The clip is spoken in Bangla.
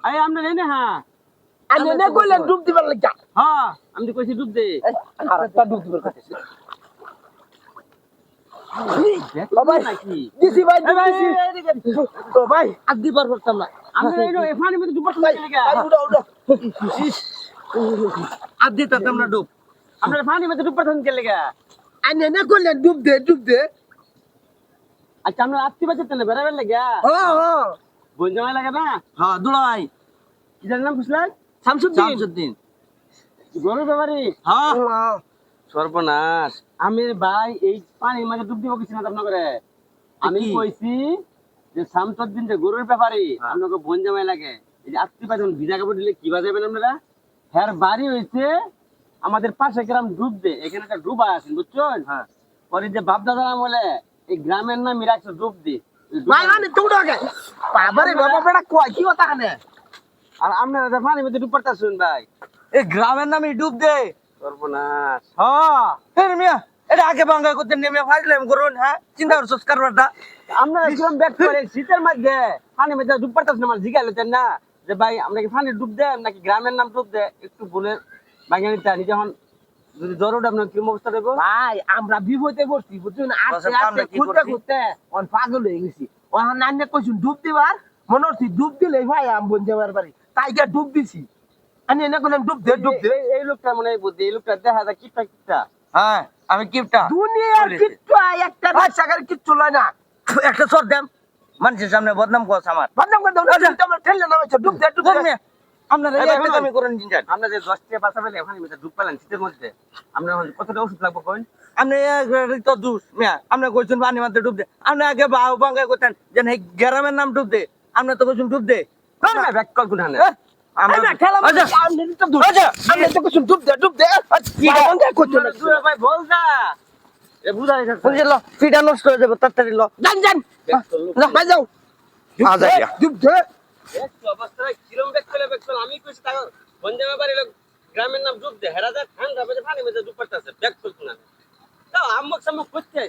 আই আমরা নেই না হ্যাঁ আমি এনে কইলেন ডুব দিবার লাগা হ্যাঁ আমি তো কইছি ডুব দে আরেকটা ডুব দিবার কইতেছি ও ভাই নাকি দিছি ভাই এ ভাই দিছি ও ভাই আর দিবার পারতাম না আমরা এই এফানি মধ্যে ডুব ভাই লাগা উড়ো উড়ো আর দিতে তোমরা ডুব আমরা এফানি মধ্যে ডুব পাঠান কে লাগা আমি এনে কইলেন ডুব দে আচ্ছা আমরা রাত্রি বাজে তেলে বেরাবের লাগা হ্যাঁ বঞ্জমা লাগা না হ্যাঁ দুলাই কি জানেন নাম বুঝলেন শামসুদ্দিন শামসুদ্দিন গরু ব্যাপারি হ্যাঁ হ্যাঁ সর্বনাশ আমি ভাই এই পানির মাঝে ডুব দিব কিছু না আপনার করে আমি কি? কইছি যে শামসুদ্দিন যে গরুর ব্যাপারি আপনাকে বঞ্জমাই লাগে এই যে আত্মীয় যখন ভিজা কাপড় দিলে কি বাজাবেন আপনারা হ্যার বাড়ি হয়েছে আমাদের পাশে গ্রাম ডুব দে এখানে একটা ডুবা আছেন বুঝছেন হ্যাঁ পরে যে বাপ দাদা বলে এই গ্রামের নাম রাখছে ডুব দি ভাই মানে তোমরা আগে বাবারে বাবা বেটা কয় কি কথা কানে আর আপনারা যে পানির মধ্যে ডুব পারতেছেন ভাই এই গ্রামের নামে ডুব দে সর্বনাশ হ্যাঁ এই মিয়া এটা আগে বাঙ্গা করতে নেমে ফাইলাম করুন হ্যাঁ চিন্তা করছস কারবারটা আমরা একদম ব্যাক করে শীতের মধ্যে পানির মধ্যে ডুব পারতেছেন আমার জিজ্ঞাসা না যে ভাই আমরা কি পানি ডুব দেন নাকি গ্রামের নাম ডুব দে একটু বলে বাঙালিটা নিজে যখন যদি জ্বর ওঠে আপনার কি অবস্থা দেবো ভাই আমরা বিপদে পড়ছি বুঝছেন আস্তে বসে আস্তে আমরা কি খুঁজতে করছি? খুঁজতে অন পাগল হয়ে গেছি ওখানে নান্নে কইছুন ডুব দিবার মনে হচ্ছে ডুব দিলে ভাই আমি বন যাবার পারি তাই গিয়ে ডুব দিছি আমি এনে করলাম ডুব দে এই লোকটা মনে হয় বুদ্ধি এই লোকটা দেখা যায় কিপটা কিপটা হ্যাঁ আমি কিপটা দুনিয়ার কিচ্ছু একটা রাস্তাঘাট কিচ্ছু লয় না একটা সর দেম মানুষের সামনে বদনাম করছ আমার বদনাম করে দাও তোমরা ঠেলে নামাইছো ডুব দে ধর মিয়া আপনারা এই একটা কামই করেন জিনজান আমরা যে 10 টাকা পাতা পেলে ওখানে মধ্যে ডুব পেলেন শীতের মধ্যে আমরা কতটা ওষুধ লাগবে কোন আপনি তো দুষ মিয়া আপনি কইছেন পানি মারতে ডুব দে আপনি আগে বাউ বাঙ্গা করতেন যে এই গ্রামের নাম ডুব দে আপনি তো কইছেন ডুব দে না ব্যাক কল কোথানে আমি না ঠেলা আচ্ছা। আমি তো ডুব আমি তো কিছু ডুব দে কি বন্ধ করছো না তুই ভাই বল যা এ বুঝা গেছে বুঝল ফিটা নষ্ট হয়ে যাবে তাড়াতাড়ি ল জান না ভাই যাও ডুব দে একটু অবস্থা কিরম ব্যাক চলে আমি কইছি তা বঞ্জামা বাড়ি লোক গ্রামের নাম ডুব দে হেরা যা ঠান্ডা বাজে পানি মধ্যে ডুব পারতেছে ব্যাক কল কোথানে তাও আমক সামক করতে